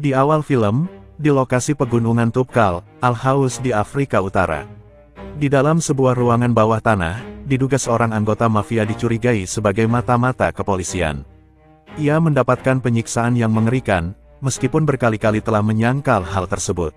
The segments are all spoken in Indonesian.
Di awal film, di lokasi pegunungan Tubkal, Al-Haus di Afrika Utara. Di dalam sebuah ruangan bawah tanah, diduga seorang anggota mafia dicurigai sebagai mata-mata kepolisian. Ia mendapatkan penyiksaan yang mengerikan, meskipun berkali-kali telah menyangkal hal tersebut.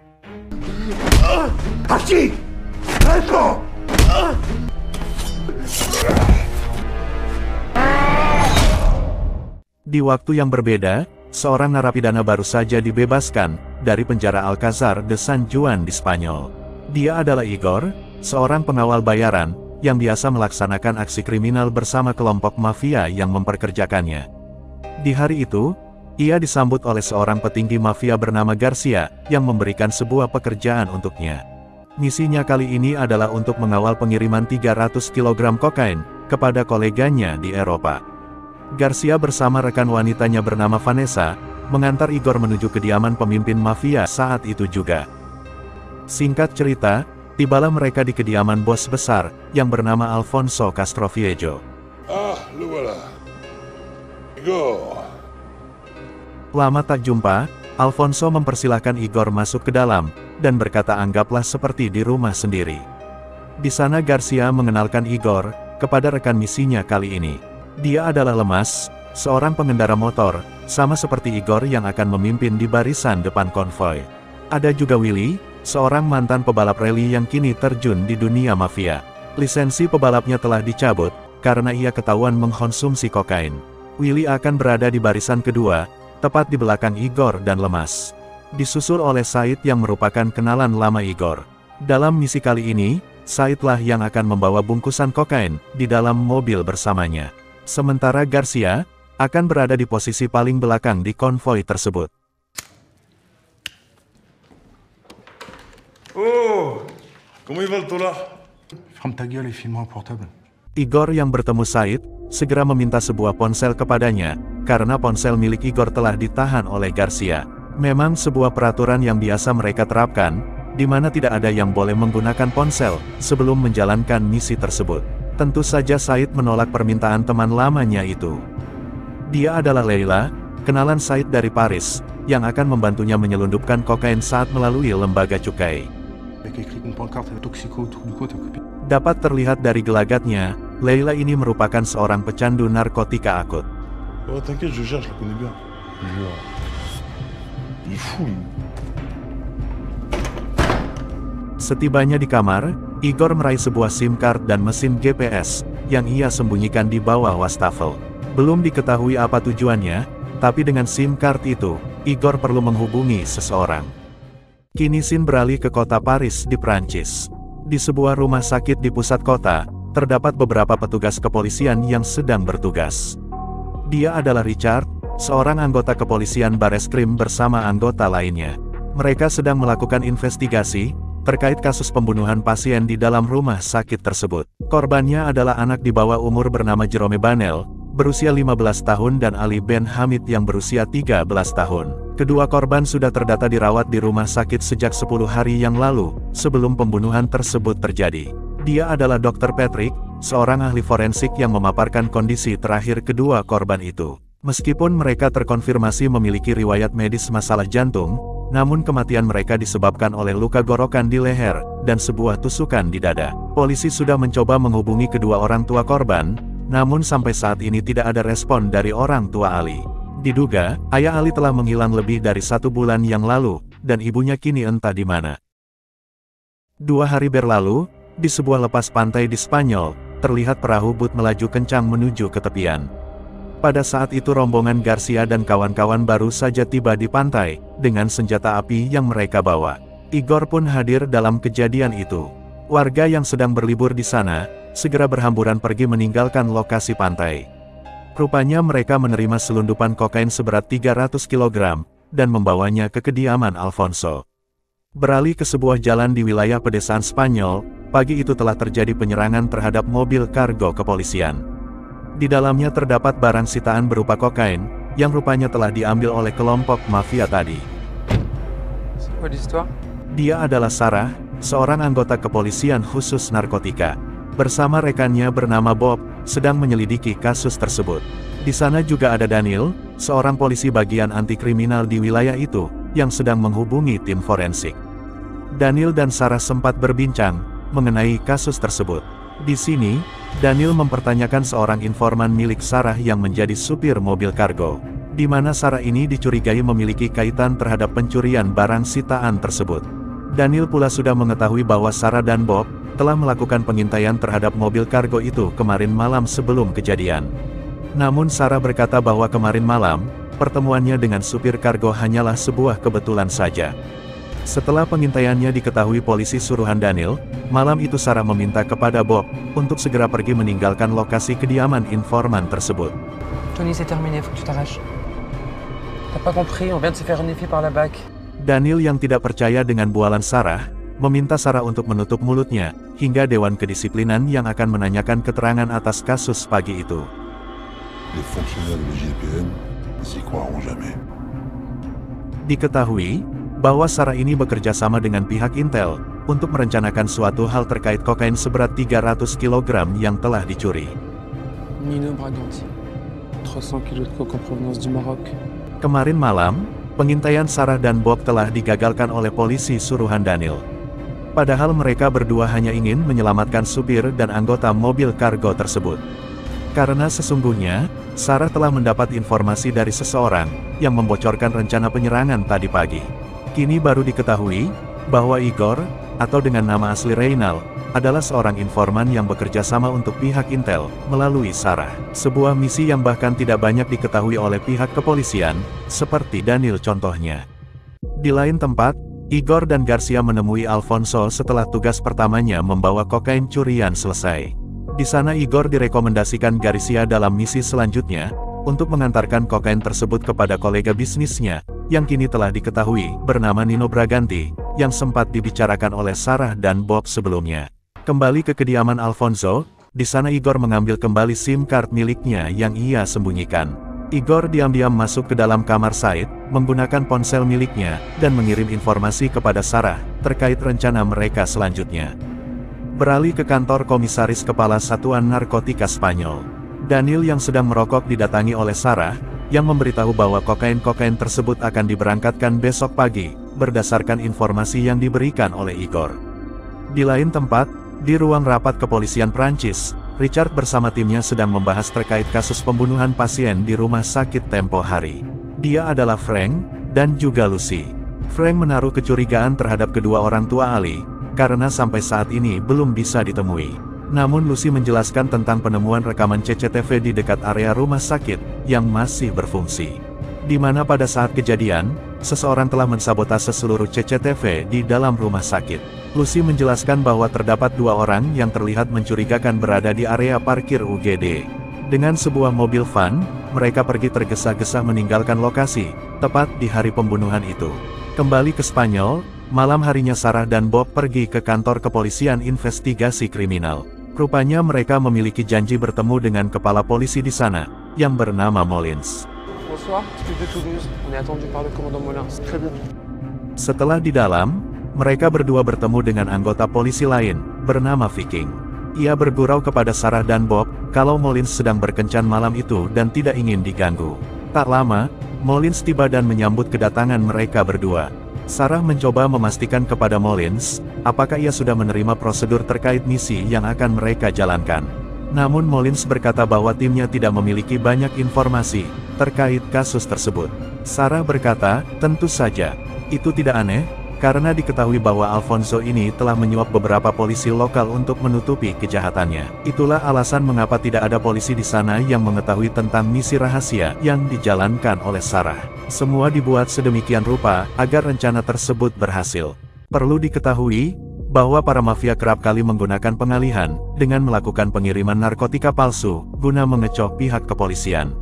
Di waktu yang berbeda, seorang narapidana baru saja dibebaskan dari penjara Alcázar de San Juan di Spanyol. Dia adalah Igor, seorang pengawal bayaran yang biasa melaksanakan aksi kriminal bersama kelompok mafia yang memperkerjakannya. Di hari itu, ia disambut oleh seorang petinggi mafia bernama Garcia yang memberikan sebuah pekerjaan untuknya. Misinya kali ini adalah untuk mengawal pengiriman 300 kg kokain kepada koleganya di Eropa. Garcia bersama rekan wanitanya bernama Vanessa, mengantar Igor menuju kediaman pemimpin mafia saat itu juga. Singkat cerita, tibalah mereka di kediaman bos besar, yang bernama Alfonso Castroviejo. Lu voilà. Igor. Lama tak jumpa, Alfonso mempersilahkan Igor masuk ke dalam, dan berkata anggaplah seperti di rumah sendiri. Di sana Garcia mengenalkan Igor kepada rekan misinya kali ini. Dia adalah Lemas, seorang pengendara motor, sama seperti Igor yang akan memimpin di barisan depan konvoi. Ada juga Willy, seorang mantan pebalap rally yang kini terjun di dunia mafia. Lisensi pebalapnya telah dicabut, karena ia ketahuan mengkonsumsi kokain. Willy akan berada di barisan kedua, tepat di belakang Igor dan Lemas. Disusul oleh Said yang merupakan kenalan lama Igor. Dalam misi kali ini, Saidlah yang akan membawa bungkusan kokain di dalam mobil bersamanya. Sementara Garcia akan berada di posisi paling belakang di konvoi tersebut. Oh, comment il va le taux là? Ferme ta gueule et file-moi un portable. Igor yang bertemu Said, segera meminta sebuah ponsel kepadanya, karena ponsel milik Igor telah ditahan oleh Garcia. Memang sebuah peraturan yang biasa mereka terapkan, di mana tidak ada yang boleh menggunakan ponsel sebelum menjalankan misi tersebut. Tentu saja Said menolak permintaan teman lamanya itu. Dia adalah Leila, kenalan Said dari Paris, yang akan membantunya menyelundupkan kokain saat melalui lembaga cukai. Dapat terlihat dari gelagatnya, Leila ini merupakan seorang pecandu narkotika akut. Oh, t'inquiète, je gère, je le connais bien. Il est fou, lui. Setibanya di kamar, Igor meraih sebuah SIM card dan mesin GPS, yang ia sembunyikan di bawah wastafel. Belum diketahui apa tujuannya, tapi dengan SIM card itu, Igor perlu menghubungi seseorang. Kini Sin beralih ke kota Paris di Prancis. Di sebuah rumah sakit di pusat kota, terdapat beberapa petugas kepolisian yang sedang bertugas. Dia adalah Richard, seorang anggota kepolisian Bareskrim bersama anggota lainnya. Mereka sedang melakukan investigasi terkait kasus pembunuhan pasien di dalam rumah sakit tersebut. Korbannya adalah anak di bawah umur bernama Jerome Banel, berusia 15 tahun dan Ali Ben Hamid yang berusia 13 tahun. Kedua korban sudah terdata dirawat di rumah sakit sejak 10 hari yang lalu, sebelum pembunuhan tersebut terjadi. Dia adalah Dr. Patrick, seorang ahli forensik yang memaparkan kondisi terakhir kedua korban itu. Meskipun mereka terkonfirmasi memiliki riwayat medis masalah jantung, namun kematian mereka disebabkan oleh luka gorokan di leher, dan sebuah tusukan di dada. Polisi sudah mencoba menghubungi kedua orang tua korban, namun sampai saat ini tidak ada respon dari orang tua Ali. Diduga, ayah Ali telah menghilang lebih dari 1 bulan yang lalu, dan ibunya kini entah di mana. 2 hari berlalu, di sebuah lepas pantai di Spanyol, terlihat perahu boot melaju kencang menuju ke tepian. Pada saat itu rombongan Garcia dan kawan-kawan baru saja tiba di pantai, dengan senjata api yang mereka bawa. Igor pun hadir dalam kejadian itu. Warga yang sedang berlibur di sana, segera berhamburan pergi meninggalkan lokasi pantai. Rupanya mereka menerima selundupan kokain seberat 300 kg, dan membawanya ke kediaman Alfonso. Beralih ke sebuah jalan di wilayah pedesaan Spanyol, pagi itu telah terjadi penyerangan terhadap mobil kargo kepolisian. Di dalamnya terdapat barang sitaan berupa kokain, yang rupanya telah diambil oleh kelompok mafia tadi. Dia adalah Sarah, seorang anggota kepolisian khusus narkotika. Bersama rekannya bernama Bob, sedang menyelidiki kasus tersebut. Di sana juga ada Daniel, seorang polisi bagian anti kriminal di wilayah itu, yang sedang menghubungi tim forensik. Daniel dan Sarah sempat berbincang mengenai kasus tersebut. Di sini, Daniel mempertanyakan seorang informan milik Sarah yang menjadi supir mobil kargo, di mana Sarah ini dicurigai memiliki kaitan terhadap pencurian barang sitaan tersebut. Daniel pula sudah mengetahui bahwa Sarah dan Bob telah melakukan pengintaian terhadap mobil kargo itu kemarin malam sebelum kejadian. Namun Sarah berkata bahwa kemarin malam, pertemuannya dengan supir kargo hanyalah sebuah kebetulan saja. Setelah pengintaiannya diketahui polisi suruhan Daniel, malam itu Sarah meminta kepada Bob untuk segera pergi meninggalkan lokasi kediaman informan tersebut. Tony, c'est terminé, faut que tu t'arraches. T'as pas compris, on vient de se faire renifler par la BAC. Daniel yang tidak percaya dengan bualan Sarah, meminta Sarah untuk menutup mulutnya, hingga Dewan Kedisiplinan yang akan menanyakan keterangan atas kasus pagi itu. Les fonctionnaires de l'IGPN n'y croiront jamais. Diketahui bahwa Sarah ini bekerja sama dengan pihak Intel untuk merencanakan suatu hal terkait kokain seberat 300 kg yang telah dicuri. Nino Braganti, 300 kg de coke en provenance du Maroc. Kemarin malam, pengintaian Sarah dan Bob telah digagalkan oleh polisi suruhan Daniel. Padahal mereka berdua hanya ingin menyelamatkan supir dan anggota mobil kargo tersebut. Karena sesungguhnya, Sarah telah mendapat informasi dari seseorang yang membocorkan rencana penyerangan tadi pagi. Kini baru diketahui bahwa Igor, atau dengan nama asli Reynald, adalah seorang informan yang bekerja sama untuk pihak Intel melalui Sarah. Sebuah misi yang bahkan tidak banyak diketahui oleh pihak kepolisian, seperti Daniel contohnya. Di lain tempat, Igor dan Garcia menemui Alfonso setelah tugas pertamanya membawa kokain curian selesai. Di sana Igor direkomendasikan Garcia dalam misi selanjutnya, untuk mengantarkan kokain tersebut kepada kolega bisnisnya, yang kini telah diketahui bernama Nino Braganti, yang sempat dibicarakan oleh Sarah dan Bob sebelumnya. Kembali ke kediaman Alfonso, di sana Igor mengambil kembali SIM card miliknya yang ia sembunyikan. Igor diam-diam masuk ke dalam kamar Said, menggunakan ponsel miliknya, dan mengirim informasi kepada Sarah, terkait rencana mereka selanjutnya. Beralih ke kantor Komisaris Kepala Satuan Narkotika Spanyol. Daniel yang sedang merokok didatangi oleh Sarah, yang memberitahu bahwa kokain-kokain tersebut akan diberangkatkan besok pagi, berdasarkan informasi yang diberikan oleh Igor. Di lain tempat, di ruang rapat kepolisian Prancis, Richard bersama timnya sedang membahas terkait kasus pembunuhan pasien di rumah sakit tempo hari. Dia adalah Frank, dan juga Lucy. Frank menaruh kecurigaan terhadap kedua orang tua Ali, karena sampai saat ini belum bisa ditemui. Namun Lucy menjelaskan tentang penemuan rekaman CCTV di dekat area rumah sakit, yang masih berfungsi. Di mana pada saat kejadian, seseorang telah mensabotase seluruh CCTV di dalam rumah sakit. Lucy menjelaskan bahwa terdapat dua orang yang terlihat mencurigakan berada di area parkir UGD. Dengan sebuah mobil van, mereka pergi tergesa-gesa meninggalkan lokasi, tepat di hari pembunuhan itu. Kembali ke Spanyol, malam harinya Sarah dan Bob pergi ke kantor kepolisian investigasi kriminal. Rupanya mereka memiliki janji bertemu dengan kepala polisi di sana, yang bernama Molins. Bonsoir, c'est de Toulouse. On est attendu par le commandant Molins. Très bien. Setelah di dalam, mereka berdua bertemu dengan anggota polisi lain, bernama Viking. Ia bergurau kepada Sarah dan Bob, kalau Molins sedang berkencan malam itu dan tidak ingin diganggu. Tak lama, Molins tiba dan menyambut kedatangan mereka berdua. Sarah mencoba memastikan kepada Molins, apakah ia sudah menerima prosedur terkait misi yang akan mereka jalankan. Namun Molins berkata bahwa timnya tidak memiliki banyak informasi terkait kasus tersebut. Sarah berkata, tentu saja, itu tidak aneh, karena diketahui bahwa Alfonso ini telah menyuap beberapa polisi lokal untuk menutupi kejahatannya. Itulah alasan mengapa tidak ada polisi di sana yang mengetahui tentang misi rahasia yang dijalankan oleh Sarah. Semua dibuat sedemikian rupa agar rencana tersebut berhasil. Perlu diketahui bahwa para mafia kerap kali menggunakan pengalihan dengan melakukan pengiriman narkotika palsu guna mengecoh pihak kepolisian.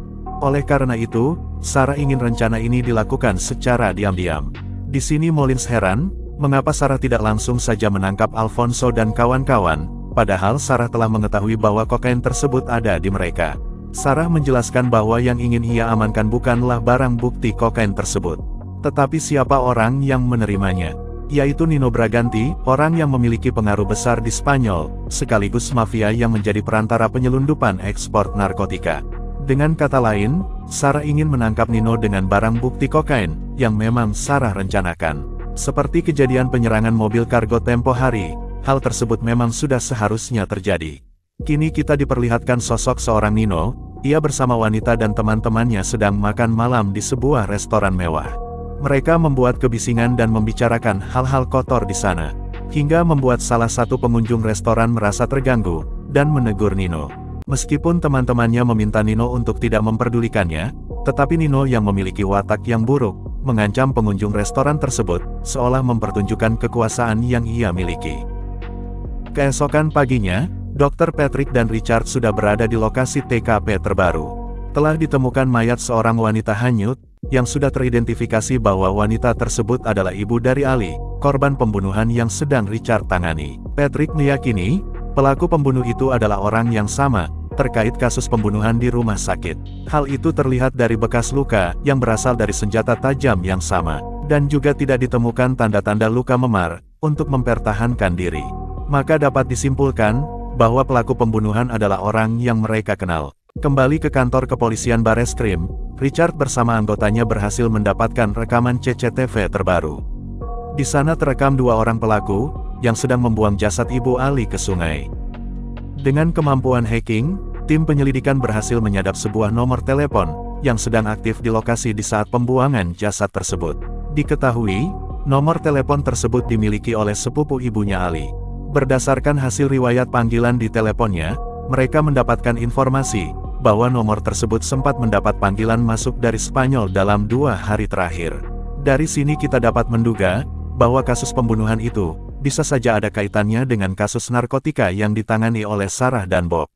Oleh karena itu, Sarah ingin rencana ini dilakukan secara diam-diam. Di sini Molins heran, mengapa Sarah tidak langsung saja menangkap Alfonso dan kawan-kawan, padahal Sarah telah mengetahui bahwa kokain tersebut ada di mereka. Sarah menjelaskan bahwa yang ingin ia amankan bukanlah barang bukti kokain tersebut, tetapi siapa orang yang menerimanya, yaitu Nino Braganti, orang yang memiliki pengaruh besar di Spanyol, sekaligus mafia yang menjadi perantara penyelundupan ekspor narkotika. Dengan kata lain, Sarah ingin menangkap Nino dengan barang bukti kokain, yang memang Sarah rencanakan. Seperti kejadian penyerangan mobil kargo tempo hari, hal tersebut memang sudah seharusnya terjadi. Kini kita diperlihatkan sosok seorang Nino, ia bersama wanita dan teman-temannya sedang makan malam di sebuah restoran mewah. Mereka membuat kebisingan dan membicarakan hal-hal kotor di sana, hingga membuat salah satu pengunjung restoran merasa terganggu, dan menegur Nino. Meskipun teman-temannya meminta Nino untuk tidak memperdulikannya, tetapi Nino yang memiliki watak yang buruk, mengancam pengunjung restoran tersebut, seolah mempertunjukkan kekuasaan yang ia miliki. Keesokan paginya, Dr. Patrick dan Richard sudah berada di lokasi TKP terbaru. Telah ditemukan mayat seorang wanita hanyut, yang sudah teridentifikasi bahwa wanita tersebut adalah ibu dari Ali, korban pembunuhan yang sedang Richard tangani. Patrick meyakini, pelaku pembunuh itu adalah orang yang sama, terkait kasus pembunuhan di rumah sakit. Hal itu terlihat dari bekas luka, yang berasal dari senjata tajam yang sama, dan juga tidak ditemukan tanda-tanda luka memar, untuk mempertahankan diri. Maka dapat disimpulkan, bahwa pelaku pembunuhan adalah orang yang mereka kenal. Kembali ke kantor kepolisian Bareskrim, Richard bersama anggotanya berhasil mendapatkan rekaman CCTV terbaru. Di sana terekam dua orang pelaku, yang sedang membuang jasad Ibu Ali ke sungai. Dengan kemampuan hacking, tim penyelidikan berhasil menyadap sebuah nomor telepon, yang sedang aktif di lokasi di saat pembuangan jasad tersebut. Diketahui, nomor telepon tersebut dimiliki oleh sepupu ibunya Ali. Berdasarkan hasil riwayat panggilan di teleponnya, mereka mendapatkan informasi, bahwa nomor tersebut sempat mendapat panggilan masuk dari Spanyol dalam 2 hari terakhir. Dari sini kita dapat menduga, bahwa kasus pembunuhan itu, bisa saja ada kaitannya dengan kasus narkotika yang ditangani oleh Sarah dan Bob.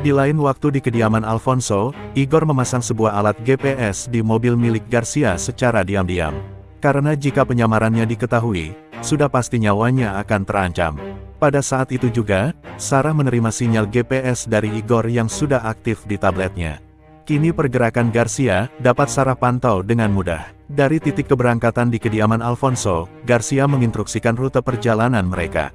Di lain waktu di kediaman Alfonso, Igor memasang sebuah alat GPS di mobil milik Garcia secara diam-diam. Karena jika penyamarannya diketahui, sudah pasti nyawanya akan terancam. Pada saat itu juga, Sarah menerima sinyal GPS dari Igor yang sudah aktif di tabletnya. Kini pergerakan Garcia dapat Sarah pantau dengan mudah. Dari titik keberangkatan di kediaman Alfonso, Garcia menginstruksikan rute perjalanan mereka.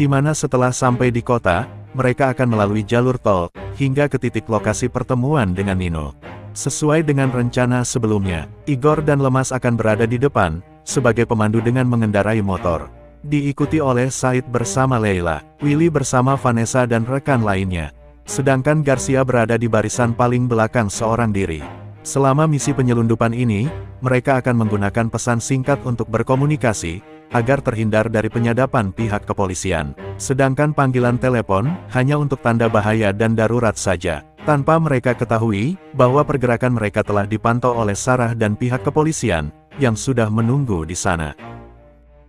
Di mana setelah sampai di kota, mereka akan melalui jalur tol, hingga ke titik lokasi pertemuan dengan Nino. Sesuai dengan rencana sebelumnya, Igor dan Lemas akan berada di depan, sebagai pemandu dengan mengendarai motor. Diikuti oleh Said bersama Leila, Willy bersama Vanessa dan rekan lainnya. Sedangkan Garcia berada di barisan paling belakang seorang diri. Selama misi penyelundupan ini, mereka akan menggunakan pesan singkat untuk berkomunikasi, agar terhindar dari penyadapan pihak kepolisian. Sedangkan panggilan telepon, hanya untuk tanda bahaya dan darurat saja. Tanpa mereka ketahui, bahwa pergerakan mereka telah dipantau oleh Sarah dan pihak kepolisian, yang sudah menunggu di sana.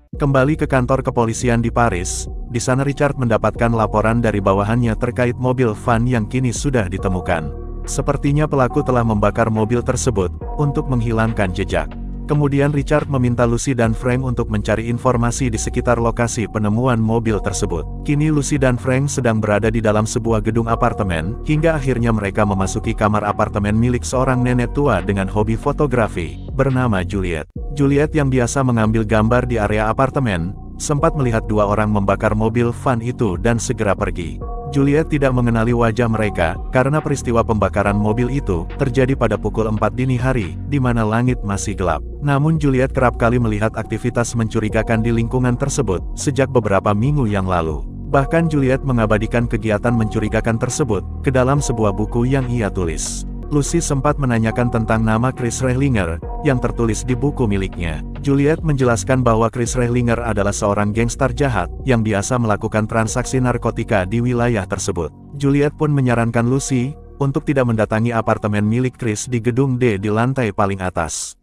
Kembali ke kantor kepolisian di Paris, di sana Richard mendapatkan laporan dari bawahannya terkait mobil van yang kini sudah ditemukan. Sepertinya pelaku telah membakar mobil tersebut, untuk menghilangkan jejak. Kemudian Richard meminta Lucy dan Frank untuk mencari informasi di sekitar lokasi penemuan mobil tersebut. Kini Lucy dan Frank sedang berada di dalam sebuah gedung apartemen, hingga akhirnya mereka memasuki kamar apartemen milik seorang nenek tua dengan hobi fotografi, bernama Juliet. Juliet yang biasa mengambil gambar di area apartemen, sempat melihat dua orang membakar mobil van itu dan segera pergi. Juliet tidak mengenali wajah mereka, karena peristiwa pembakaran mobil itu terjadi pada pukul 4 dini hari, di mana langit masih gelap. Namun Juliet kerap kali melihat aktivitas mencurigakan di lingkungan tersebut, sejak beberapa minggu yang lalu. Bahkan Juliet mengabadikan kegiatan mencurigakan tersebut, ke dalam sebuah buku yang ia tulis. Lucy sempat menanyakan tentang nama Chris Reihlinger, yang tertulis di buku miliknya. Juliet menjelaskan bahwa Chris Reihlinger adalah seorang gangster jahat, yang biasa melakukan transaksi narkotika di wilayah tersebut. Juliet pun menyarankan Lucy, untuk tidak mendatangi apartemen milik Chris di gedung D di lantai paling atas.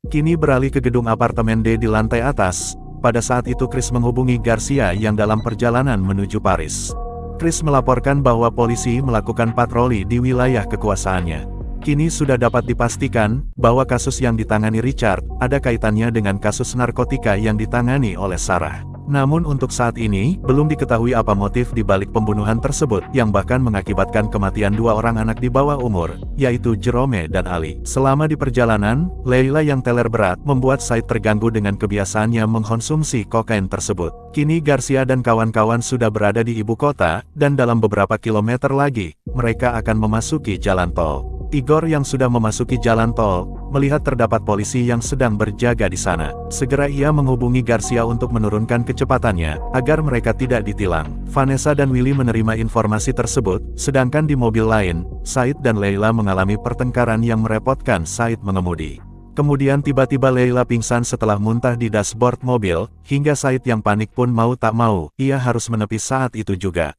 Kini beralih ke gedung apartemen D di lantai atas, pada saat itu Chris menghubungi Garcia yang dalam perjalanan menuju Paris. Chris melaporkan bahwa polisi melakukan patroli di wilayah kekuasaannya. Kini sudah dapat dipastikan, bahwa kasus yang ditangani Richard, ada kaitannya dengan kasus narkotika yang ditangani oleh Sarah. Namun untuk saat ini, belum diketahui apa motif di balik pembunuhan tersebut, yang bahkan mengakibatkan kematian dua orang anak di bawah umur, yaitu Jerome dan Ali. Selama di perjalanan, Leila yang teler berat, membuat Said terganggu dengan kebiasaannya mengkonsumsi kokain tersebut. Kini Garcia dan kawan-kawan sudah berada di ibu kota, dan dalam beberapa kilometer lagi, mereka akan memasuki jalan tol. Igor yang sudah memasuki jalan tol, melihat terdapat polisi yang sedang berjaga di sana. Segera ia menghubungi Garcia untuk menurunkan kecepatannya, agar mereka tidak ditilang. Vanessa dan Willy menerima informasi tersebut, sedangkan di mobil lain, Said dan Leila mengalami pertengkaran yang merepotkan Said mengemudi. Kemudian tiba-tiba Leila pingsan setelah muntah di dashboard mobil, hingga Said yang panik pun mau tak mau, ia harus menepi saat itu juga.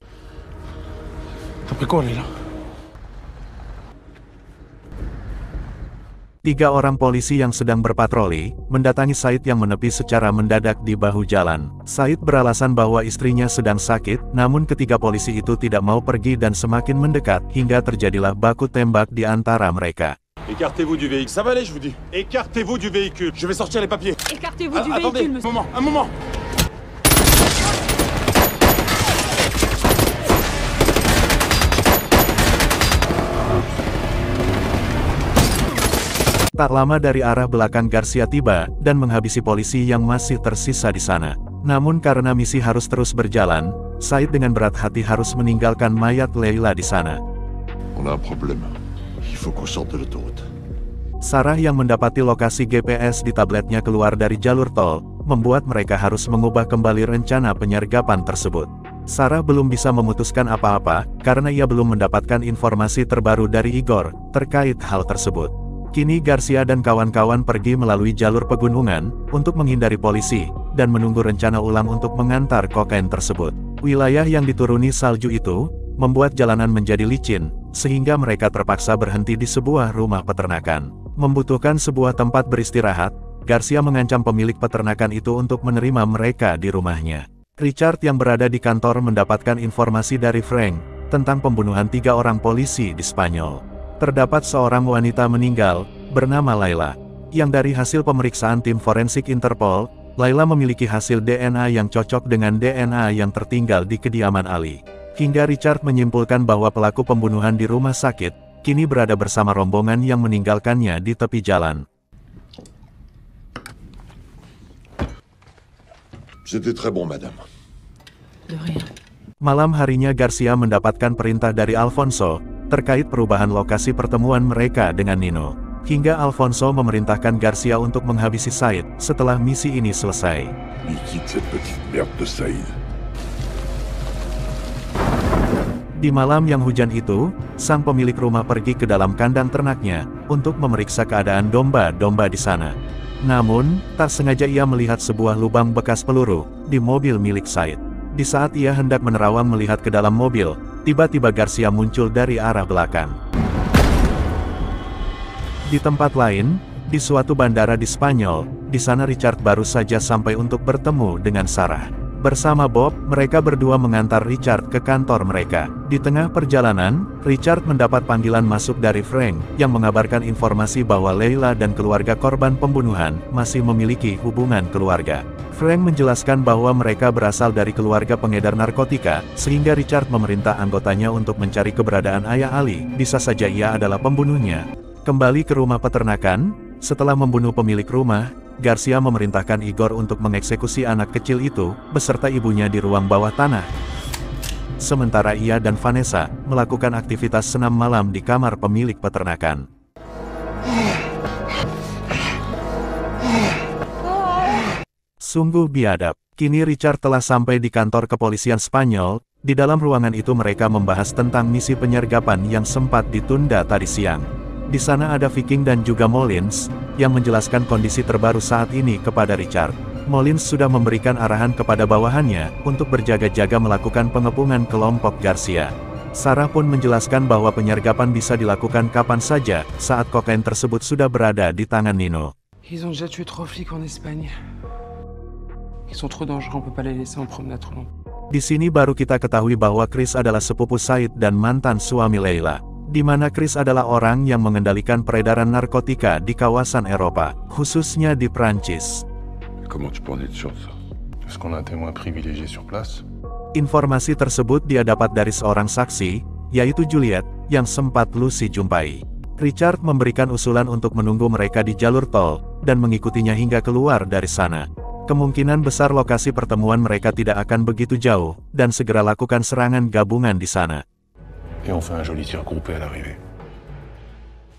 T'as pris quoi, Leila? 3 orang polisi yang sedang berpatroli, mendatangi Said yang menepi secara mendadak di bahu jalan. Said beralasan bahwa istrinya sedang sakit, namun ketiga polisi itu tidak mau pergi dan semakin mendekat, hingga terjadilah baku tembak di antara mereka. Écartez-vous du véhicule. Ça va aller, je vous dis. Écartez-vous du véhicule. Je vais sortir les papiers. Écartez-vous du Attendez, véhicule, monsieur. un moment. Tak lama dari arah belakang Garcia tiba, dan menghabisi polisi yang masih tersisa di sana. Namun karena misi harus terus berjalan, Said dengan berat hati harus meninggalkan mayat Leila di sana. On a un problème. Il faut qu'on sorte de l'autoroute. Sarah yang mendapati lokasi GPS di tabletnya keluar dari jalur tol, membuat mereka harus mengubah kembali rencana penyergapan tersebut. Sarah belum bisa memutuskan apa-apa, karena ia belum mendapatkan informasi terbaru dari Igor, terkait hal tersebut. Kini Garcia dan kawan-kawan pergi melalui jalur pegunungan, untuk menghindari polisi, dan menunggu rencana ulang untuk mengantar kokain tersebut. Wilayah yang dituruni salju itu, membuat jalanan menjadi licin, sehingga mereka terpaksa berhenti di sebuah rumah peternakan. Membutuhkan sebuah tempat beristirahat, Garcia mengancam pemilik peternakan itu untuk menerima mereka di rumahnya. Richard yang berada di kantor mendapatkan informasi dari Frank, tentang pembunuhan 3 orang polisi di Spanyol. Terdapat seorang wanita meninggal, bernama Laila, yang dari hasil pemeriksaan tim forensik Interpol, Laila memiliki hasil DNA yang cocok dengan DNA yang tertinggal di kediaman Ali. Hingga Richard menyimpulkan bahwa pelaku pembunuhan di rumah sakit, kini berada bersama rombongan yang meninggalkannya di tepi jalan. C'était très bon, madame. De rien. Malam harinya Garcia mendapatkan perintah dari Alfonso, terkait perubahan lokasi pertemuan mereka dengan Nino. Hingga Alfonso memerintahkan Garcia untuk menghabisi Said, setelah misi ini selesai. Liquide cette petite merde de Saïd. Di malam yang hujan itu, sang pemilik rumah pergi ke dalam kandang ternaknya, untuk memeriksa keadaan domba-domba di sana. Namun, tak sengaja ia melihat sebuah lubang bekas peluru, di mobil milik Said. Di saat ia hendak menerawang melihat ke dalam mobil, tiba-tiba Garcia muncul dari arah belakang. Di tempat lain, di suatu bandara di Spanyol, di sana Richard baru saja sampai untuk bertemu dengan Sarah. Bersama Bob, mereka berdua mengantar Richard ke kantor mereka. Di tengah perjalanan, Richard mendapat panggilan masuk dari Frank, yang mengabarkan informasi bahwa Leila dan keluarga korban pembunuhan masih memiliki hubungan keluarga. Frank menjelaskan bahwa mereka berasal dari keluarga pengedar narkotika, sehingga Richard memerintah anggotanya untuk mencari keberadaan ayah Ali, bisa saja ia adalah pembunuhnya. Kembali ke rumah peternakan, setelah membunuh pemilik rumah, Garcia memerintahkan Igor untuk mengeksekusi anak kecil itu, beserta ibunya di ruang bawah tanah. Sementara ia dan Vanessa, melakukan aktivitas senam malam di kamar pemilik peternakan. Sungguh biadab. Kini Richard telah sampai di kantor kepolisian Spanyol. Di dalam ruangan itu mereka membahas tentang misi penyergapan yang sempat ditunda tadi siang. Di sana ada Viking dan juga Molins, yang menjelaskan kondisi terbaru saat ini kepada Richard. Molins sudah memberikan arahan kepada bawahannya, untuk berjaga-jaga melakukan pengepungan kelompok Garcia. Sarah pun menjelaskan bahwa penyergapan bisa dilakukan kapan saja, saat kokain tersebut sudah berada di tangan Nino. Ils ont déjà tué 3 flics en Espagne. Ils sont trop dangereux, on peut pas les laisser en promenade trop longtemps. Di sini baru kita ketahui bahwa Chris adalah sepupu Said dan mantan suami Leila. Di mana Chris adalah orang yang mengendalikan peredaran narkotika di kawasan Eropa, khususnya di Prancis. Comment tu peux en être sûr de ça? Est-ce qu'on a un témoin privilégié sur place? Informasi tersebut dia dapat dari seorang saksi, yaitu Juliet, yang sempat Lucy jumpai. Richard memberikan usulan untuk menunggu mereka di jalur tol, dan mengikutinya hingga keluar dari sana. Kemungkinan besar lokasi pertemuan mereka tidak akan begitu jauh, dan segera lakukan serangan gabungan di sana. Et on fait un joli tir groupé à l'arrivée.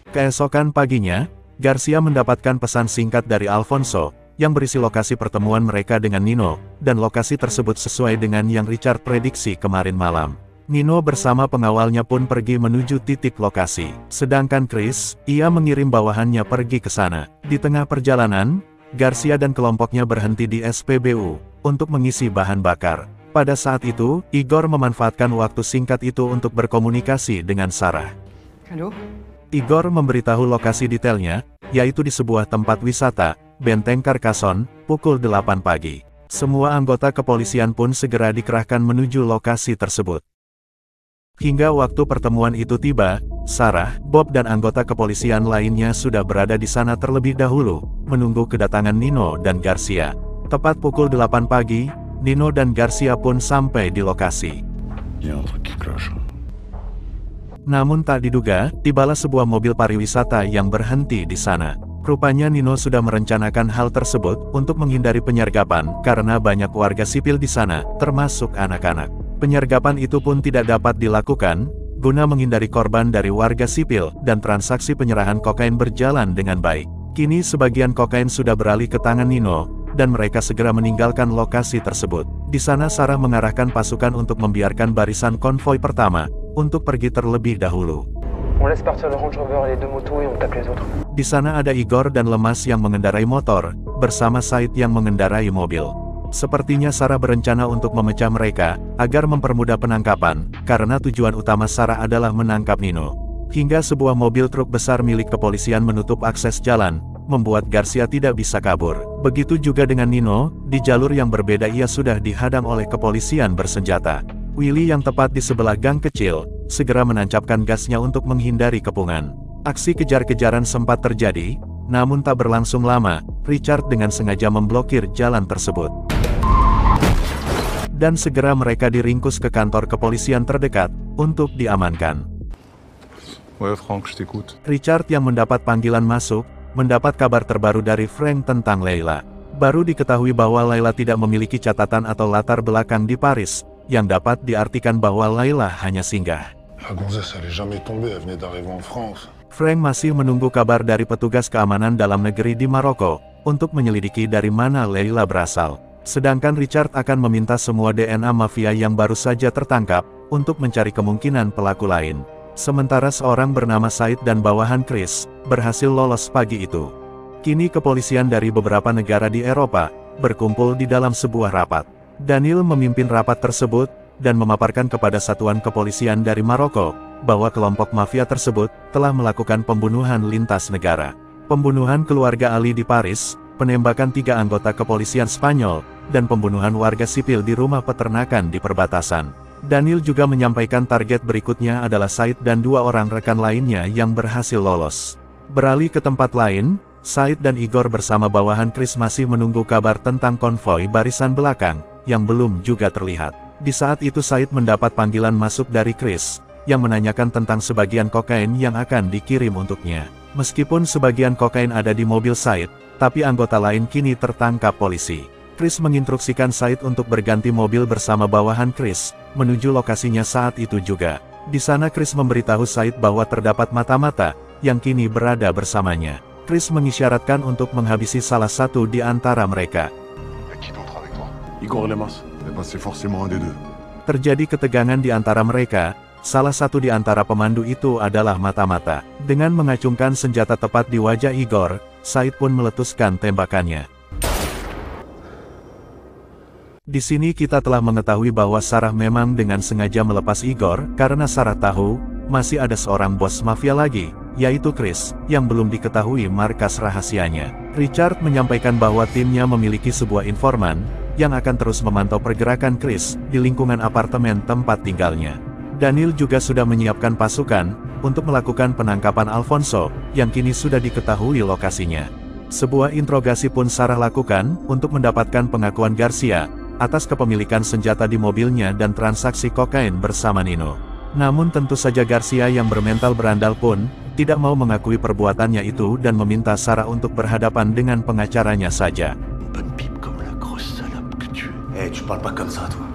Keesokan paginya, Garcia mendapatkan pesan singkat dari Alfonso, yang berisi lokasi pertemuan mereka dengan Nino, dan lokasi tersebut sesuai dengan yang Richard prediksi kemarin malam. Nino bersama pengawalnya pun pergi menuju titik lokasi. Sedangkan Chris, ia mengirim bawahannya pergi ke sana. Di tengah perjalanan, Garcia dan kelompoknya berhenti di SPBU, untuk mengisi bahan bakar. Pada saat itu, Igor memanfaatkan waktu singkat itu untuk berkomunikasi dengan Sarah. Halo? Igor memberitahu lokasi detailnya, yaitu di sebuah tempat wisata, Benteng Carcassonne, pukul 8 pagi. Semua anggota kepolisian pun segera dikerahkan menuju lokasi tersebut. Hingga waktu pertemuan itu tiba, Sarah, Bob dan anggota kepolisian lainnya sudah berada di sana terlebih dahulu, menunggu kedatangan Nino dan Garcia. Tepat pukul 8 pagi, Nino dan Garcia pun sampai di lokasi. Il y a un truc qui cloche. Namun tak diduga, tibalah sebuah mobil pariwisata yang berhenti di sana. Rupanya Nino sudah merencanakan hal tersebut untuk menghindari penyergapan karena banyak warga sipil di sana, termasuk anak-anak. Penyergapan itu pun tidak dapat dilakukan, guna menghindari korban dari warga sipil, dan transaksi penyerahan kokain berjalan dengan baik. Kini sebagian kokain sudah beralih ke tangan Nino, dan mereka segera meninggalkan lokasi tersebut. Di sana Sarah mengarahkan pasukan untuk membiarkan barisan konvoi pertama, untuk pergi terlebih dahulu. On laisse partir le Range Rover et les 2 motos et on tape les autres. Di sana ada Igor dan Lemas yang mengendarai motor, bersama Said yang mengendarai mobil. Sepertinya Sarah berencana untuk memecah mereka, agar mempermudah penangkapan, karena tujuan utama Sarah adalah menangkap Nino. Hingga sebuah mobil truk besar milik kepolisian menutup akses jalan, membuat Garcia tidak bisa kabur. Begitu juga dengan Nino, di jalur yang berbeda ia sudah dihadang oleh kepolisian bersenjata. Willy yang tepat di sebelah gang kecil, segera menancapkan gasnya untuk menghindari kepungan. Aksi kejar-kejaran sempat terjadi, namun tak berlangsung lama, Richard dengan sengaja memblokir jalan tersebut. Dan segera mereka diringkus ke kantor kepolisian terdekat, untuk diamankan. Ouais, Franck, je t'écoute. Richard yang mendapat panggilan masuk, mendapat kabar terbaru dari Frank tentang Leila. Baru diketahui bahwa Leila tidak memiliki catatan atau latar belakang di Paris, yang dapat diartikan bahwa Leila hanya singgah. La gonzesse, elle est jamais tombée, elle venait d'arriver en France. Frank masih menunggu kabar dari petugas keamanan dalam negeri di Maroko, untuk menyelidiki dari mana Leila berasal. Sedangkan Richard akan meminta semua DNA mafia yang baru saja tertangkap, untuk mencari kemungkinan pelaku lain. Sementara seorang bernama Said dan bawahan Chris, berhasil lolos pagi itu. Kini kepolisian dari beberapa negara di Eropa, berkumpul di dalam sebuah rapat. Daniel memimpin rapat tersebut, dan memaparkan kepada satuan kepolisian dari Maroko, bahwa kelompok mafia tersebut, telah melakukan pembunuhan lintas negara. Pembunuhan keluarga Ali di Paris, penembakan 3 anggota kepolisian Spanyol, dan pembunuhan warga sipil di rumah peternakan di perbatasan. Daniel juga menyampaikan target berikutnya adalah Said dan 2 orang rekan lainnya yang berhasil lolos. Beralih ke tempat lain, Said dan Igor bersama bawahan Chris masih menunggu kabar tentang konvoi barisan belakang, yang belum juga terlihat. Di saat itu Said mendapat panggilan masuk dari Chris, yang menanyakan tentang sebagian kokain yang akan dikirim untuknya. Meskipun sebagian kokain ada di mobil Said, tapi anggota lain kini tertangkap polisi. Chris menginstruksikan Said untuk berganti mobil bersama bawahan Chris, menuju lokasinya saat itu juga. Di sana Chris memberitahu Said bahwa terdapat mata-mata, yang kini berada bersamanya. Chris mengisyaratkan untuk menghabisi salah satu di antara mereka. Qui d'autre avec toi? Igor et Lemas. Eh ben, c'est forcément un des deux. Terjadi ketegangan di antara mereka, salah satu di antara pemandu itu adalah mata-mata. Dengan mengacungkan senjata tepat di wajah Igor, Said pun meletuskan tembakannya. Di sini kita telah mengetahui bahwa Sarah memang dengan sengaja melepas Igor, karena Sarah tahu, masih ada seorang bos mafia lagi, yaitu Chris, yang belum diketahui markas rahasianya. Richard menyampaikan bahwa timnya memiliki sebuah informan, yang akan terus memantau pergerakan Chris, di lingkungan apartemen tempat tinggalnya. Daniel juga sudah menyiapkan pasukan, untuk melakukan penangkapan Alfonso, yang kini sudah diketahui lokasinya. Sebuah interogasi pun Sarah lakukan, untuk mendapatkan pengakuan Garcia, atas kepemilikan senjata di mobilnya dan transaksi kokain bersama Nino. Namun tentu saja Garcia yang bermental berandal pun, tidak mau mengakui perbuatannya itu dan meminta Sarah untuk berhadapan dengan pengacaranya saja. Bonne pipe comme la grosse salope que tu es. Eh, tu parles pas comme ça, toi.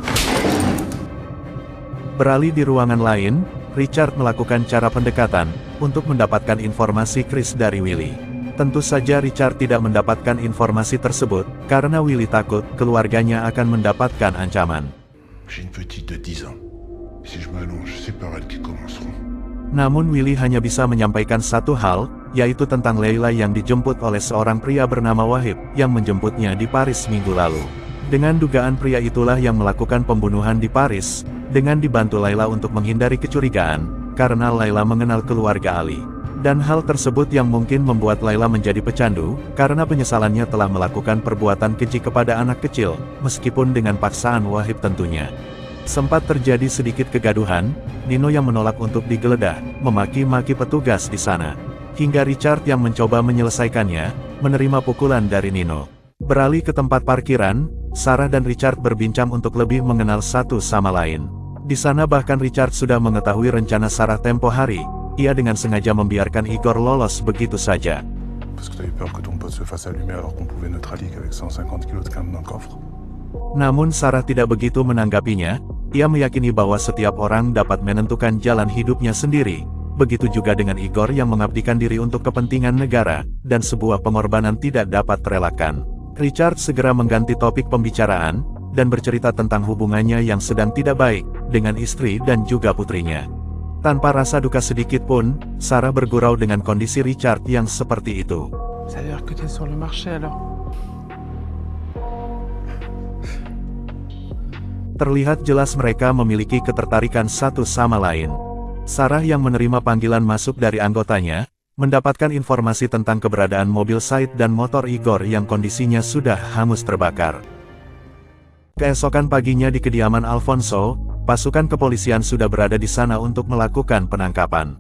Beralih di ruangan lain, Richard melakukan cara pendekatan, untuk mendapatkan informasi Chris dari Willy. Tentu saja Richard tidak mendapatkan informasi tersebut, karena Willy takut keluarganya akan mendapatkan ancaman. J'ai une petite de 10 ans. Si je m'allonge, c'est par elle qu'ils commenceront. Namun Willy hanya bisa menyampaikan satu hal, yaitu tentang Leila yang dijemput oleh seorang pria bernama Wahib, yang menjemputnya di Paris minggu lalu. Dengan dugaan pria itulah yang melakukan pembunuhan di Paris, dengan dibantu Laila untuk menghindari kecurigaan, karena Laila mengenal keluarga Ali. Dan hal tersebut yang mungkin membuat Laila menjadi pecandu, karena penyesalannya telah melakukan perbuatan keji kepada anak kecil, meskipun dengan paksaan Wahib tentunya. Sempat terjadi sedikit kegaduhan, Nino yang menolak untuk digeledah, memaki-maki petugas di sana. Hingga Richard yang mencoba menyelesaikannya, menerima pukulan dari Nino. Beralih ke tempat parkiran, Sarah dan Richard berbincang untuk lebih mengenal satu sama lain. Di sana bahkan Richard sudah mengetahui rencana Sarah tempo hari. Ia dengan sengaja membiarkan Igor lolos begitu saja. Parce que t'avais peur que ton pote se fasse allumer alors qu'on pouvait neutraliser avec 150 kilos de canne dans le coffre. Namun Sarah tidak begitu menanggapinya. Ia meyakini bahwa setiap orang dapat menentukan jalan hidupnya sendiri. Begitu juga dengan Igor yang mengabdikan diri untuk kepentingan negara, dan sebuah pengorbanan tidak dapat terelakkan. Richard segera mengganti topik pembicaraan, dan bercerita tentang hubungannya yang sedang tidak baik, dengan istri dan juga putrinya. Tanpa rasa duka sedikit pun, Sarah bergurau dengan kondisi Richard yang seperti itu. Ça veut dire que t'es sur le marché alors? Terlihat jelas mereka memiliki ketertarikan satu sama lain. Sarah yang menerima panggilan masuk dari anggotanya, mendapatkan informasi tentang keberadaan mobil Said dan motor Igor yang kondisinya sudah hangus terbakar. Keesokan paginya di kediaman Alfonso, pasukan kepolisian sudah berada di sana untuk melakukan penangkapan.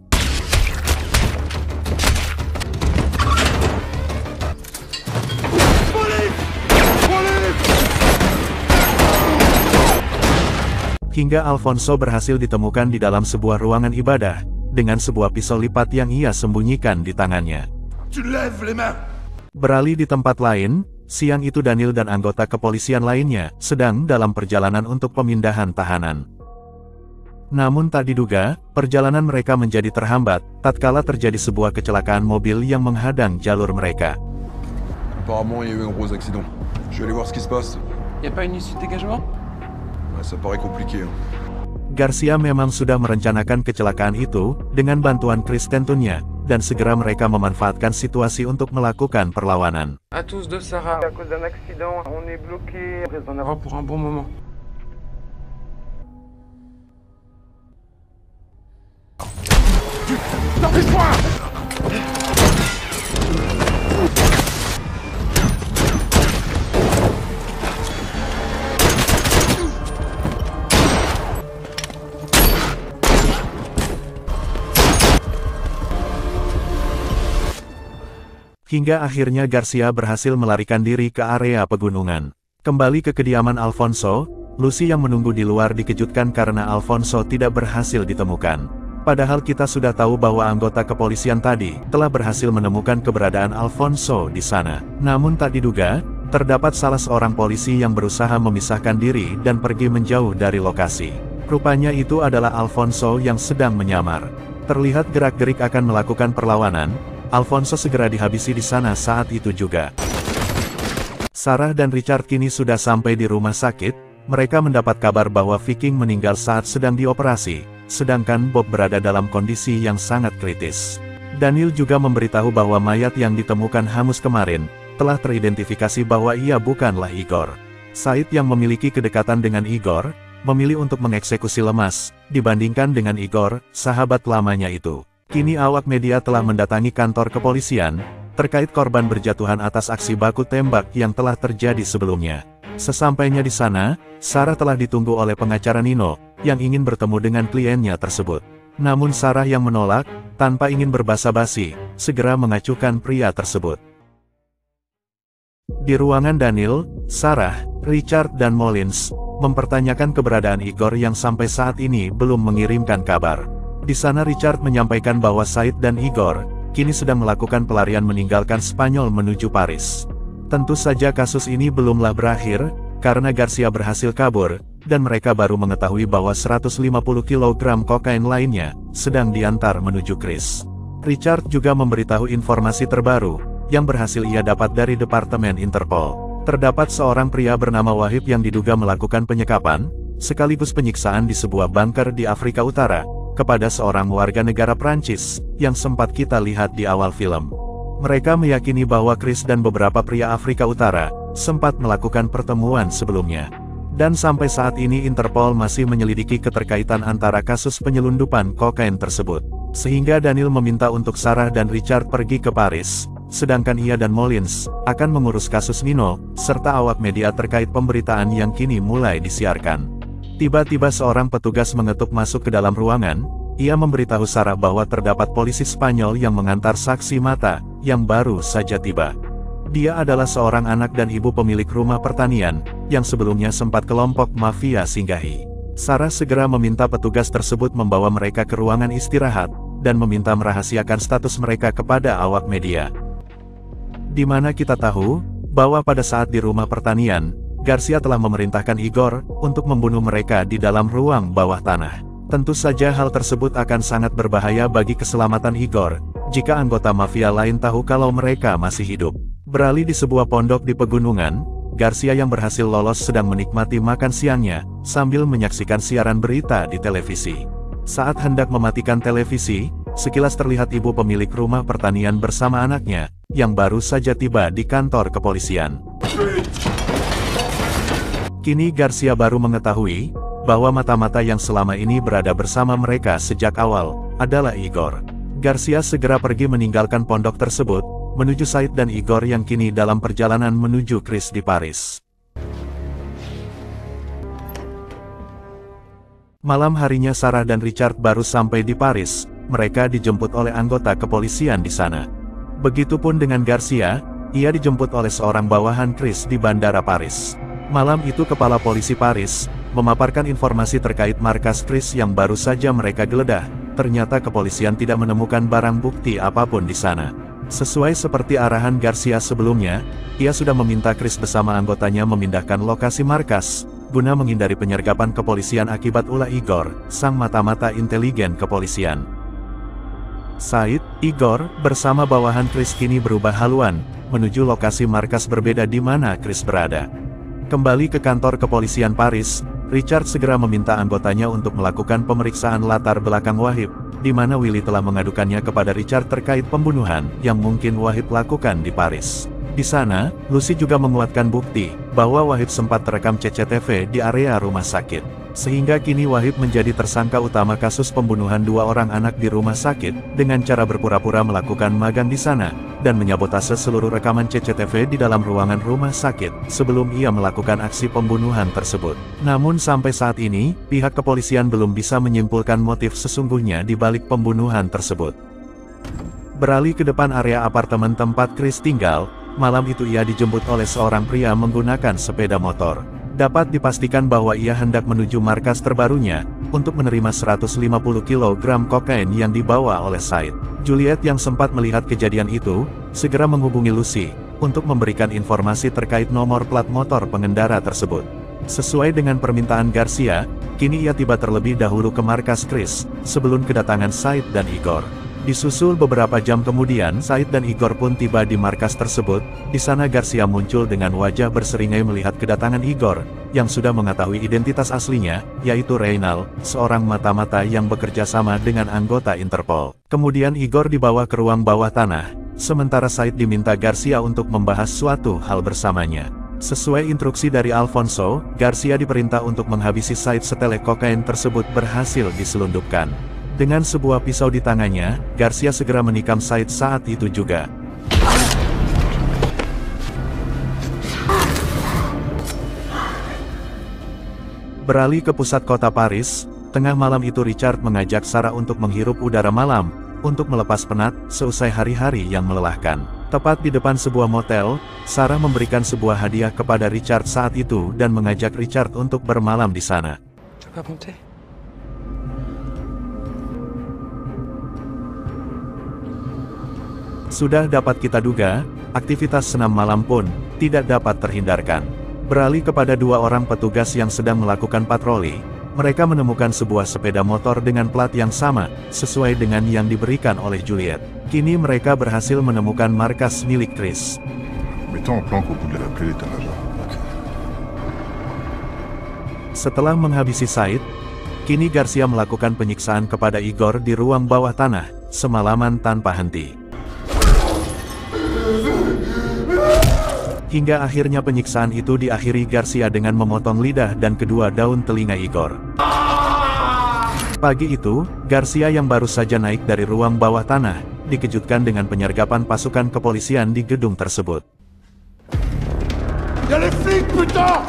Hingga Alfonso berhasil ditemukan di dalam sebuah ruangan ibadah, dengan sebuah pisau lipat yang ia sembunyikan di tangannya. Beralih di tempat lain, siang itu Daniel dan anggota kepolisian lainnya sedang dalam perjalanan untuk pemindahan tahanan. Namun tak diduga, perjalanan mereka menjadi terhambat, tatkala terjadi sebuah kecelakaan mobil yang menghadang jalur mereka. Apparemment, il y a eu un gros accident. Je vais aller voir ce qui se passe. Y a pas une issue de dégagement? Ouais, ça paraît compliqué. Garcia memang sudah merencanakan kecelakaan itu, dengan bantuan Chris tentunya, dan segera mereka memanfaatkan situasi untuk melakukan perlawanan. À tous de Sarah. À cause d'un accident, on est bloqué. On va en avoir pour un bon moment. Hingga akhirnya Garcia berhasil melarikan diri ke area pegunungan. Kembali ke kediaman Alfonso, Lucy yang menunggu di luar dikejutkan karena Alfonso tidak berhasil ditemukan. Padahal kita sudah tahu bahwa anggota kepolisian tadi telah berhasil menemukan keberadaan Alfonso di sana. Namun tak diduga, terdapat salah seorang polisi yang berusaha memisahkan diri dan pergi menjauh dari lokasi. Rupanya itu adalah Alfonso yang sedang menyamar. Terlihat gerak-gerik akan melakukan perlawanan. Alfonso segera dihabisi di sana saat itu juga. Sarah dan Richard kini sudah sampai di rumah sakit. Mereka mendapat kabar bahwa Viking meninggal saat sedang dioperasi, sedangkan Bob berada dalam kondisi yang sangat kritis. Daniel juga memberitahu bahwa mayat yang ditemukan hangus kemarin, telah teridentifikasi bahwa ia bukanlah Igor. Said yang memiliki kedekatan dengan Igor, memilih untuk mengeksekusi Lemas, dibandingkan dengan Igor, sahabat lamanya itu. Kini awak media telah mendatangi kantor kepolisian, terkait korban berjatuhan atas aksi baku tembak yang telah terjadi sebelumnya. Sesampainya di sana, Sarah telah ditunggu oleh pengacara Nino, yang ingin bertemu dengan kliennya tersebut. Namun Sarah yang menolak, tanpa ingin berbasa-basi, segera mengacukan pria tersebut. Di ruangan Daniel, Sarah, Richard dan Mullins, mempertanyakan keberadaan Igor yang sampai saat ini belum mengirimkan kabar. Di sana Richard menyampaikan bahwa Said dan Igor, kini sedang melakukan pelarian meninggalkan Spanyol menuju Paris. Tentu saja kasus ini belumlah berakhir, karena Garcia berhasil kabur, dan mereka baru mengetahui bahwa 150 kg kokain lainnya, sedang diantar menuju Chris. Richard juga memberitahu informasi terbaru, yang berhasil ia dapat dari Departemen Interpol. Terdapat seorang pria bernama Wahib yang diduga melakukan penyekapan, sekaligus penyiksaan di sebuah bunker di Afrika Utara, kepada seorang warga negara Prancis, yang sempat kita lihat di awal film. Mereka meyakini bahwa Chris dan beberapa pria Afrika Utara, sempat melakukan pertemuan sebelumnya. Dan sampai saat ini Interpol masih menyelidiki keterkaitan antara kasus penyelundupan kokain tersebut. Sehingga Daniel meminta untuk Sarah dan Richard pergi ke Paris, sedangkan ia dan Mullins akan mengurus kasus Nino, serta awak media terkait pemberitaan yang kini mulai disiarkan. Tiba-tiba seorang petugas mengetuk masuk ke dalam ruangan, ia memberitahu Sarah bahwa terdapat polisi Spanyol yang mengantar saksi mata, yang baru saja tiba. Dia adalah seorang anak dan ibu pemilik rumah pertanian, yang sebelumnya sempat kelompok mafia singgahi. Sarah segera meminta petugas tersebut membawa mereka ke ruangan istirahat, dan meminta merahasiakan status mereka kepada awak media. Di mana kita tahu, bahwa pada saat di rumah pertanian, Garcia telah memerintahkan Igor, untuk membunuh mereka di dalam ruang bawah tanah. Tentu saja hal tersebut akan sangat berbahaya bagi keselamatan Igor, jika anggota mafia lain tahu kalau mereka masih hidup. Beralih di sebuah pondok di pegunungan, Garcia yang berhasil lolos sedang menikmati makan siangnya, sambil menyaksikan siaran berita di televisi. Saat hendak mematikan televisi, sekilas terlihat ibu pemilik rumah pertanian bersama anaknya, yang baru saja tiba di kantor kepolisian. Kini Garcia baru mengetahui, bahwa mata-mata yang selama ini berada bersama mereka sejak awal, adalah Igor. Garcia segera pergi meninggalkan pondok tersebut, menuju Said dan Igor yang kini dalam perjalanan menuju Chris di Paris. Malam harinya Sarah dan Richard baru sampai di Paris, mereka dijemput oleh anggota kepolisian di sana. Begitupun dengan Garcia, ia dijemput oleh seorang bawahan Chris di Bandara Paris. Malam itu kepala polisi Paris, memaparkan informasi terkait markas Chris yang baru saja mereka geledah. Ternyata kepolisian tidak menemukan barang bukti apapun di sana. Sesuai seperti arahan Garcia sebelumnya, ia sudah meminta Chris bersama anggotanya memindahkan lokasi markas, guna menghindari penyergapan kepolisian akibat ulah Igor, sang mata-mata intelijen kepolisian. Said, Igor, bersama bawahan Chris kini berubah haluan, menuju lokasi markas berbeda di mana Chris berada. Kembali ke kantor kepolisian Paris, Richard segera meminta anggotanya untuk melakukan pemeriksaan latar belakang Wahib, di mana Willy telah mengadukannya kepada Richard terkait pembunuhan yang mungkin Wahib lakukan di Paris. Di sana, Lucy juga menguatkan bukti bahwa Wahib sempat terekam CCTV di area rumah sakit. Sehingga kini Wahib menjadi tersangka utama kasus pembunuhan 2 orang anak di rumah sakit, dengan cara berpura-pura melakukan magang di sana, dan menyabotase seluruh rekaman CCTV di dalam ruangan rumah sakit, sebelum ia melakukan aksi pembunuhan tersebut. Namun sampai saat ini, pihak kepolisian belum bisa menyimpulkan motif sesungguhnya di balik pembunuhan tersebut. Beralih ke depan area apartemen tempat Chris tinggal, malam itu ia dijemput oleh seorang pria menggunakan sepeda motor. Dapat dipastikan bahwa ia hendak menuju markas terbarunya, untuk menerima 150 kg kokain yang dibawa oleh Said. Juliet yang sempat melihat kejadian itu, segera menghubungi Lucy, untuk memberikan informasi terkait nomor plat motor pengendara tersebut. Sesuai dengan permintaan Garcia, kini ia tiba terlebih dahulu ke markas Chris, sebelum kedatangan Said dan Igor. Disusul beberapa jam kemudian, Said dan Igor pun tiba di markas tersebut. Di sana Garcia muncul dengan wajah berseringai melihat kedatangan Igor, yang sudah mengetahui identitas aslinya, yaitu Reynald, seorang mata-mata yang bekerja sama dengan anggota Interpol. Kemudian Igor dibawa ke ruang bawah tanah, sementara Said diminta Garcia untuk membahas suatu hal bersamanya. Sesuai instruksi dari Alfonso, Garcia diperintah untuk menghabisi Said setelah kokain tersebut berhasil diselundupkan. Dengan sebuah pisau di tangannya, Garcia segera menikam Said saat itu juga. Beralih ke pusat kota Paris, tengah malam itu Richard mengajak Sarah untuk menghirup udara malam, untuk melepas penat, seusai hari-hari yang melelahkan. Tepat di depan sebuah motel, Sarah memberikan sebuah hadiah kepada Richard saat itu dan mengajak Richard untuk bermalam di sana. Sudah dapat kita duga, aktivitas senam malam pun tidak dapat terhindarkan. Beralih kepada 2 orang petugas yang sedang melakukan patroli, Mereka menemukan sebuah sepeda motor dengan plat yang sama, sesuai dengan yang diberikan oleh Juliet. Kini mereka berhasil menemukan markas milik Chris. Mettons en planque au bout de la plaie d'état-major. Setelah menghabisi Said, kini Garcia melakukan penyiksaan kepada Igor di ruang bawah tanah, semalaman tanpa henti. Hingga akhirnya penyiksaan itu diakhiri Garcia dengan memotong lidah dan kedua daun telinga Igor. Pagi itu, Garcia yang baru saja naik dari ruang bawah tanah, dikejutkan dengan penyergapan pasukan kepolisian di gedung tersebut. Y'a les flics, putain!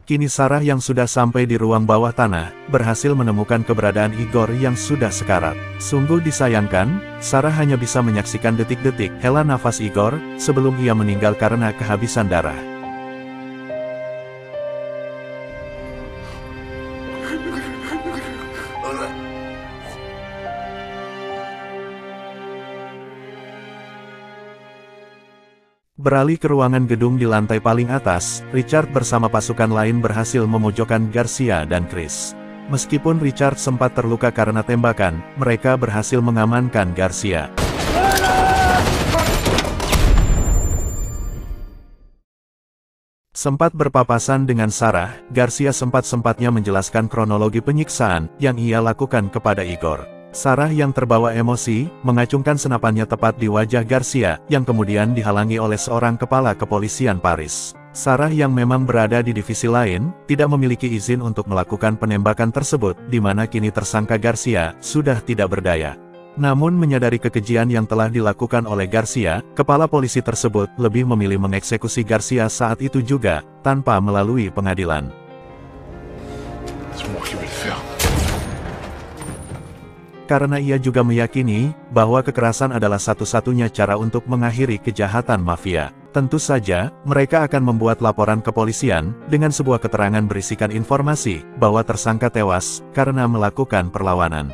Kini Sarah yang sudah sampai di ruang bawah tanah, berhasil menemukan keberadaan Igor yang sudah sekarat. Sungguh disayangkan, Sarah hanya bisa menyaksikan detik-detik hela nafas Igor, sebelum ia meninggal karena kehabisan darah. Beralih ke ruangan gedung di lantai paling atas, Richard bersama pasukan lain berhasil memojokkan Garcia dan Chris. Meskipun Richard sempat terluka karena tembakan, mereka berhasil mengamankan Garcia. Sempat berpapasan dengan Sarah, Garcia sempat-sempatnya menjelaskan kronologi penyiksaan yang ia lakukan kepada Igor. Sarah yang terbawa emosi, mengacungkan senapannya tepat di wajah Garcia, yang kemudian dihalangi oleh seorang kepala kepolisian Paris. Sarah yang memang berada di divisi lain, tidak memiliki izin untuk melakukan penembakan tersebut, di mana kini tersangka Garcia sudah tidak berdaya. Namun menyadari kekejian yang telah dilakukan oleh Garcia, kepala polisi tersebut lebih memilih mengeksekusi Garcia saat itu juga, tanpa melalui pengadilan. C'est moi qui vais le faire. Karena ia juga meyakini bahwa kekerasan adalah satu-satunya cara untuk mengakhiri kejahatan mafia. Tentu saja, mereka akan membuat laporan kepolisian dengan sebuah keterangan berisikan informasi bahwa tersangka tewas karena melakukan perlawanan.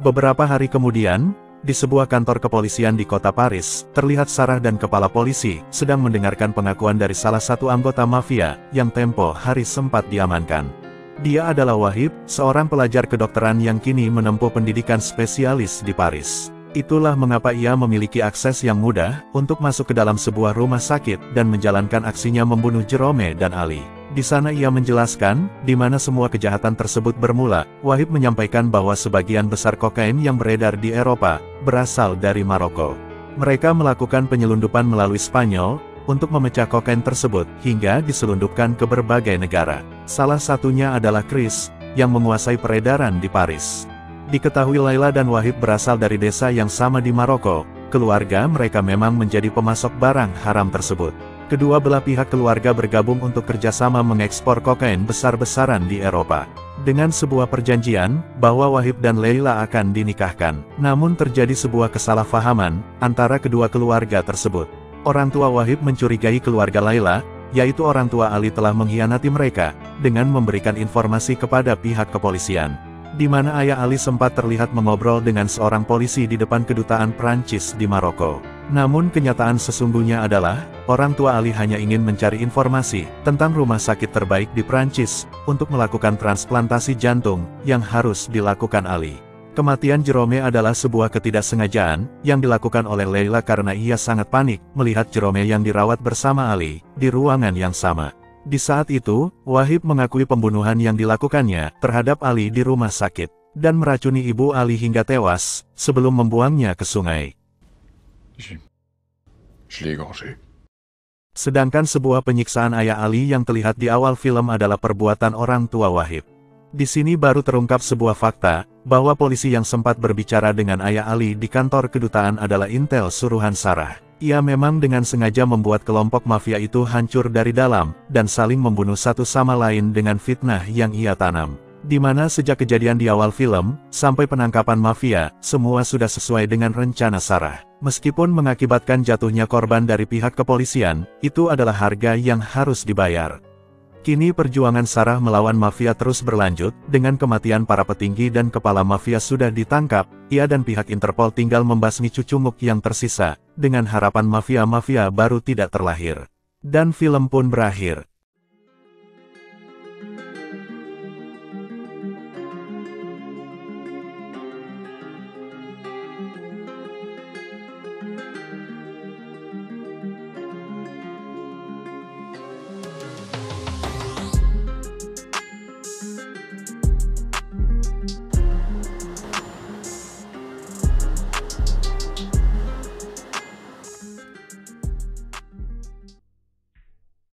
Beberapa hari kemudian, di sebuah kantor kepolisian di kota Paris, terlihat Sarah dan kepala polisi sedang mendengarkan pengakuan dari salah satu anggota mafia yang tempo hari sempat diamankan. Dia adalah Wahib, seorang pelajar kedokteran yang kini menempuh pendidikan spesialis di Paris. Itulah mengapa ia memiliki akses yang mudah untuk masuk ke dalam sebuah rumah sakit dan menjalankan aksinya membunuh Jerome dan Ali. Di sana ia menjelaskan di mana semua kejahatan tersebut bermula. Wahib menyampaikan bahwa sebagian besar kokain yang beredar di Eropa berasal dari Maroko. Mereka melakukan penyelundupan melalui Spanyol untuk memecah kokain tersebut hingga diselundupkan ke berbagai negara. Salah satunya adalah Chris, yang menguasai peredaran di Paris. Diketahui Laila dan Wahib berasal dari desa yang sama di Maroko, keluarga mereka memang menjadi pemasok barang haram tersebut. Kedua belah pihak keluarga bergabung untuk kerjasama mengekspor kokain besar-besaran di Eropa. Dengan sebuah perjanjian, bahwa Wahib dan Laila akan dinikahkan. Namun terjadi sebuah kesalahpahaman antara kedua keluarga tersebut. Orang tua Wahib mencurigai keluarga Laila, yaitu orang tua Ali telah mengkhianati mereka, dengan memberikan informasi kepada pihak kepolisian. Di mana ayah Ali sempat terlihat mengobrol dengan seorang polisi di depan kedutaan Prancis di Maroko. Namun kenyataan sesungguhnya adalah, orang tua Ali hanya ingin mencari informasi tentang rumah sakit terbaik di Prancis, untuk melakukan transplantasi jantung, yang harus dilakukan Ali. Kematian Jerome adalah sebuah ketidaksengajaan, yang dilakukan oleh Laila karena ia sangat panik, melihat Jerome yang dirawat bersama Ali, di ruangan yang sama. Di saat itu, Wahib mengakui pembunuhan yang dilakukannya, terhadap Ali di rumah sakit, dan meracuni ibu Ali hingga tewas, sebelum membuangnya ke sungai. Je l'ai égorgé. Sedangkan sebuah penyiksaan ayah Ali yang terlihat di awal film adalah perbuatan orang tua Wahib. Di sini baru terungkap sebuah fakta, bahwa polisi yang sempat berbicara dengan ayah Ali di kantor kedutaan adalah intel suruhan Sarah. Ia memang dengan sengaja membuat kelompok mafia itu hancur dari dalam, dan saling membunuh satu sama lain dengan fitnah yang ia tanam. Di mana sejak kejadian di awal film, sampai penangkapan mafia, semua sudah sesuai dengan rencana Sarah. Meskipun mengakibatkan jatuhnya korban dari pihak kepolisian, itu adalah harga yang harus dibayar. Kini perjuangan Sarah melawan mafia terus berlanjut, dengan kematian para petinggi dan kepala mafia sudah ditangkap, ia dan pihak Interpol tinggal membasmi cucumuk yang tersisa, dengan harapan mafia-mafia baru tidak terlahir. Dan film pun berakhir.